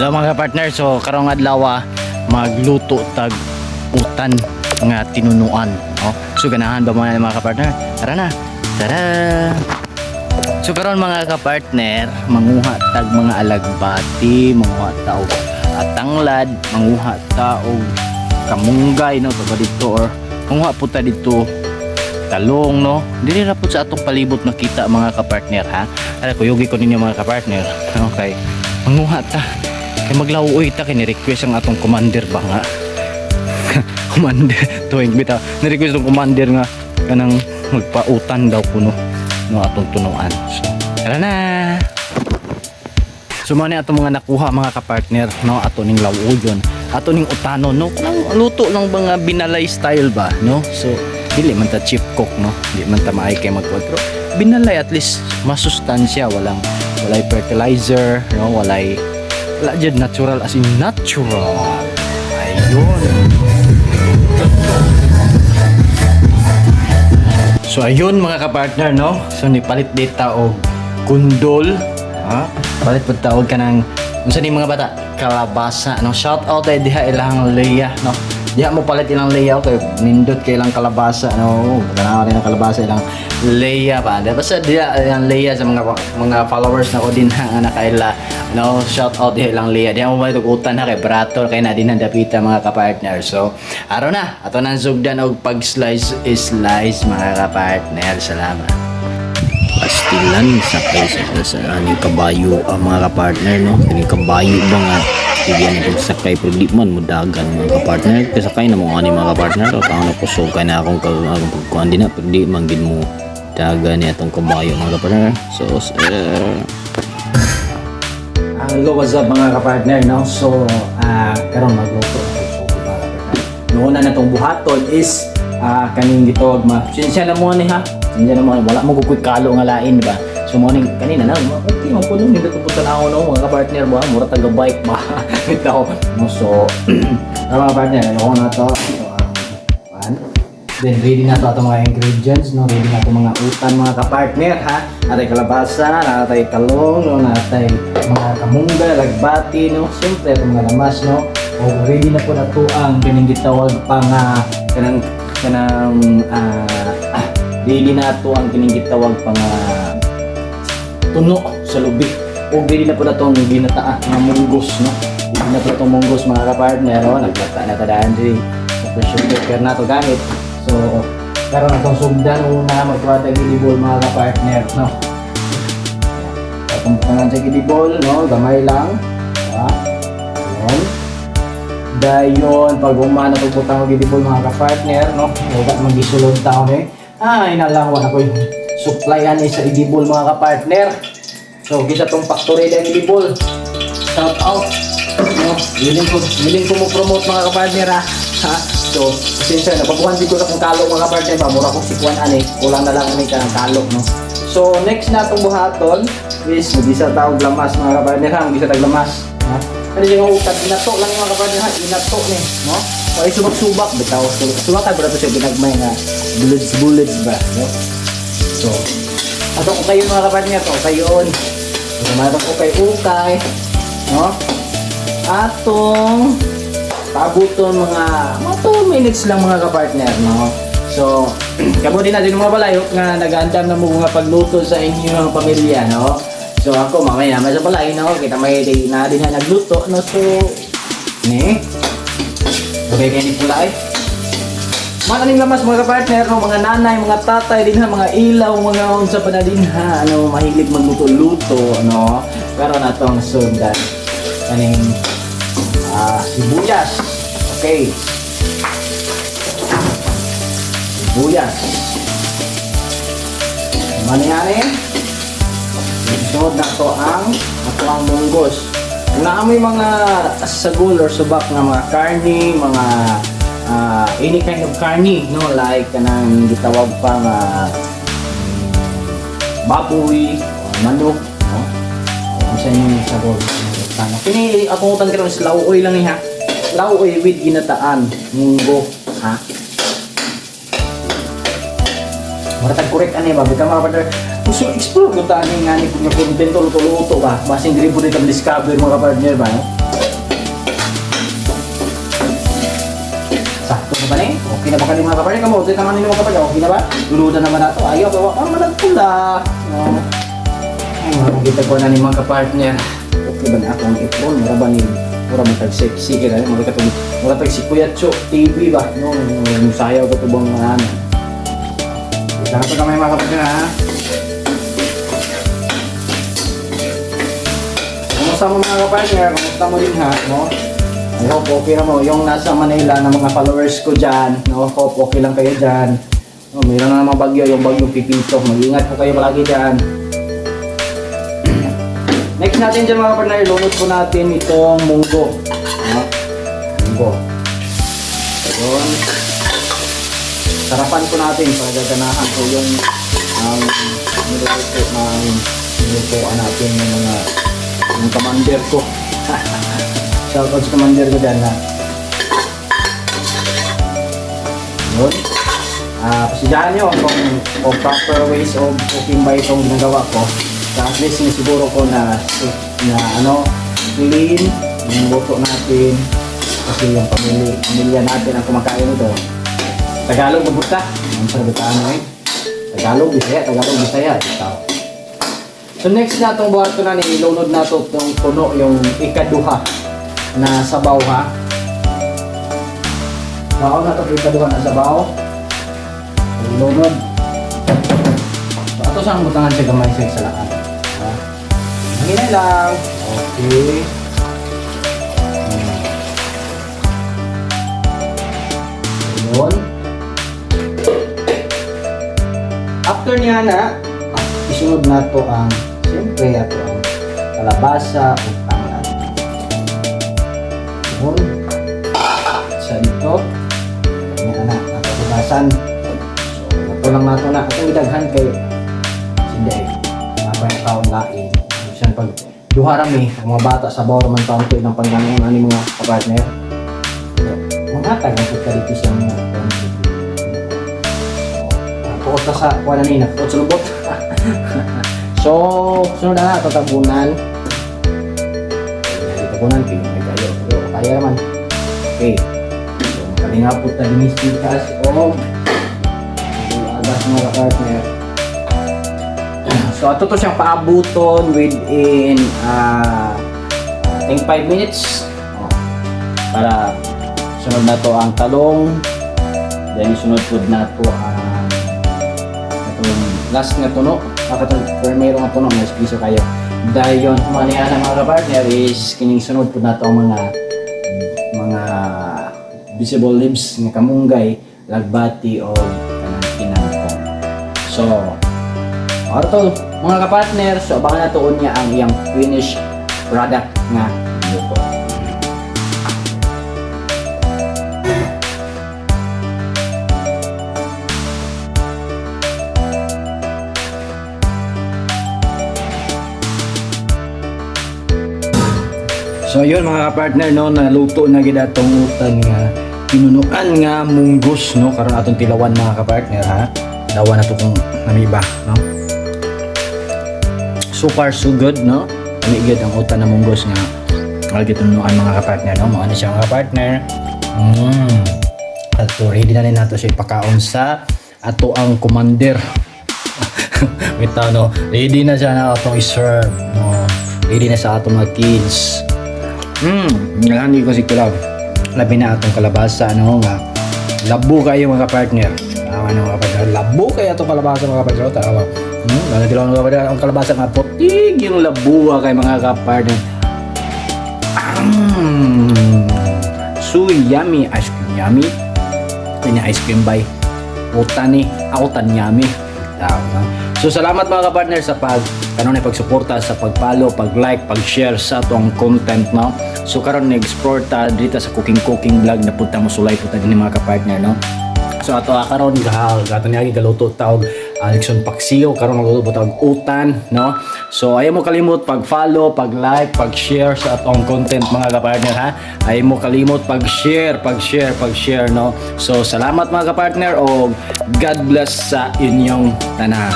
Hello mga partner, so karong adlaw magluto tag utan nga tinunuan, no? So ganahan ba mga partner? Tara na. Tara. So karon mga kapartner, manguha tag mga alagbati, manguha ta og tanglad, manguha ta og kamunggay, no, to dito, or manguha po ta dito talong, no. Dili ra pud sa atong palibot makita mga kapartner, ha. Ara kuyugi ko ninyo mga kapartner. Okay. Manguha ta. Kay maglawuoy ta kay ni-request ang atong commander ba nga. Commander tuwing bitaw. Ni-request ng commander nga kanang magpautan daw kuno no atong tunuan. So, tara na. So man atong mga nakuha mga kapartner, no, ato ning lawuyon, ato ning utanon, no. Kanang luto lang ba nga binalay style ba, no. So dili man ta cheap cook, no. Di man ta maay kay magkontrol. Binalay at least masustansya, walay fertilizer, no, wala dyan natural as in natural. Ayun. So ayun mga kapartner, no. So nipalit dita og kundol, ha. Palit pud taog kanang unsa ni mga bata, kalabasa, no. Shout out ay diha ilang Leia, no. Diha mo palit ilang layout kay nindot kay ilang kalabasa, no. Tanaw rin ang kalabasa ilang Leia pa. Basta diha ilang Leia sa mga followers na ko din nga nakaila, no. Shout out diha ilang Leia. Diha mo palit og utan ha kay Brator kay na din dapita mga kapartner. So araw na ato nang sugdan og pag slice mga kapartner. Salamat. Pastilan sa aning kabayo ang mga kapartner, no. Kini kabayo ba nga bigyan natin sakay pero di man mudagan mga kapartner, kasakay na mo ani mga kapartner o taon na kusog ka na akong pagkuhan din na pero di man gid mo dagan ni atong kabayo mga kapartner. So hello, what's up mga kapartner, no. So karon magluto so mga kapartner. Noon na natong buhaton is kaning gitawag sinsya na mo ni ha. Sinsya na mo, wala mo kukuy kalo nga lain, di ba? So morning kanina na okay man po nung nito punta na ako, no, mga kapartner ba, mura taga bike ba. Bitaw mo. So mga partner, ano na to. So then ready na to atong mga ingredients, no. Ready na to mga utan mga kapartner, ha. Natay kalabasa, natay talong, no, natay mga kamunggay, lagbati, no. Siyempre itong mga lamas, no. O ready na po na to ang kining gitawag pang ready na to ang kining gitawag pang tuno sa lubi. O ready na po na itong ginataa nga munggos, no. Ready na po na itong munggos mga kapartner, no. Naglata na tadaan din sa pressure cooker na to gamit. So karon na itong sugdan una magtuwata gilibol mga kapartner, no. Kung bukangan sa gilibol, no, gamay lang, diba? Ayan. Dayon pag umana pagputang og gilibol mga kapartner, no. Huwag magisulod taon inalang wala ko yung supplyan sa idibol mga kapartner. So kita tong factory ng idibol, shout out, no. Willing ko mo promote mga kapartner, ha. So sincere na pagkuhan dito sa kung kalo mga kapartner ba, mura kong sikuan ani, kulang na lang ani ka ng kalo, no. So next na itong buhaton is magisa tawag lamas mga kapartner, ha. Magisa tag lamas, ha. Ano yung utat, inato lang mga kapartner, ha. Inato ni, no. So ay subak-subak bitaw, subak ta bro siya ginagmay nga bullets ba, no. So ato ko kayo mga kapartner, to kayon. So kumato ko kay ukay, no. Atong pabuton mga 2 minutes lang mga kapartner, no. So kamo din natin mga balayok nga nag-aandam na mo nga pagluto sa inyong pamilya, no. So ako mamaya sa balay, no, kita may na din na nagluto, no. So ni okay kaya ni pula mga kaning lamas mga kapartner, no, mga nanay, mga tatay din ha, mga ilaw, mga unsa pa na din ha, ano, mahilig magluto-luto, ano. Pero na tong sundan kaning sibuyas. Okay, sibuyas maniani sunod na to ang munggos. Kung naamoy mga sagol or subak na mga karni, mga any kind of karni, no, like kanang gitawag pa nga baboy, manok, no. Isa yung sagol. Kini akong utang karon sa lauoy lang ha. Lauoy with ginataan, munggo, ha. Maratag correct ani ba, bitaw mga partner. Gusto explore ko tani nga ni kung content luto-luto ba. Basing gribo dito ang discover mga partner ba, no? Ano ba ni? Okay na ba kayo mga kapartner? Kamu, ito naman ninyo mga kapartner. Okay na ba? Luludan naman nato. Ayaw, gawa pa naman nagpula. Ay, makikita ko na ni mga kapartner. Okay ba na akong ipon? Mura ba ni? Mura mo tag-sexy ka na. Mura tag-si TV ba? No, yung sayaw ko ito bang ano. Kita na ito kamay mga kapartner ha. Kumusta mo mga kapartner? Kumusta mo din ha? No? I hope okay na mo. Yung nasa Manila na mga followers ko dyan, no? Hope okay lang kayo dyan. No, mayroon na naman bagyo, yung bagyong Pipito. Mag-ingat po kayo palagi dyan. Next natin dyan mga partner, ilunod po natin itong munggo. No? Munggo. Ayun. Sarapan po natin para gaganahan po yung nilutuan natin ng mga yung commander ko. Shoutout sa commander ko dyan ha. Yun. Pasidyahan nyo kung proper ways of cooking ba itong ginagawa ko. So at least siguro ko na clean yung luto natin. Kasi yung pamilya natin ang kumakain ito. Tagalog mabuta. Ang sarbitaan mo eh. Tagalog, Bisaya. So next na itong buhat ko na nilunod na ito itong puno yung ikaduha na sabaw ha. Baon na ito ikaduha na sabaw. Ilunod. So ito saan butangan siya gamay sa isalaan. Hinay lang. Okay. Ayun. After niya na, isunod na ito ang siyempre ito ang kalabasa o tangan. Ayun. Sa dito. Yan na. Ang kalabasan. So, ito lang nato na. Itong idaghan kay Sinday. Apa yung taong lain. Siyan pag duharami, ang mga bata sa bawang man taong ito ng panggangan ani mga kapartner. Mga tag ang pagka dito sa mga Puot na sa kuha na nina, puot sa lubot. So, sunod na ito tabunan. Tabunan, may kayo. Pero kaya naman. Okay. So, kalingapot na dinistikas o agas mga kapartner. So, ito to siyang paabuton within I think 5 minutes. Para sunod na to ang talong. Then, sunod po na to ang last nga tuno. Pero mayroong nga tuno, may piso kayo. Dahil yun, kumanihan ng mga kapartner is kining sunod po na to ang mga visible leaves ng kamunggay, lagbati o kinangkong. So, mga kapartner, so abangan na tuon niya ang iyang finished product nga luto. So yun mga kapartner no, naluto na gid atong utang nga pinunuan nga munggos no, karon atong tilawan mga kapartner ha. Dawan na to kung namiba no. So far so good no. Amigid ang utan na munggos nga algi tunuan mga kapartner no. Mao na siya mga kapartner. Ato ready na nato siya ipakaon sa ato ang commander. Bitaw no, ready na siya na atong i-serve no. Ready na sa atong mga kids. Nalandi ko si Kulab. Labi na atong kalabasa ano nga. Labo kayo mga partner. Ano mga partner. Labo kayo atong kalabasa mga partner. Tawa. Lalo tilaw mga partner. Ang kalabasa nga putig yung labo kay mga partner. So yummy. Ice cream yummy. Ito niya ice cream by Utani. Autan yummy. So salamat mga kapartner sa pagsuporta, sa pag-follow, pag-like, pag-share sa atong content no. So karon nag-explore ta dito sa cooking vlog na punta mo sulay po ta din mga kapartner no. So ato karon gato niya galuto ta og Alexon Paksiyo karon magluto ta og utan no. So ayaw mo kalimot pag-follow, pag-like, pag-share sa atong content mga kapartner ha. Ayaw mo kalimot pag-share no. So salamat mga kapartner og God bless sa inyong tanan.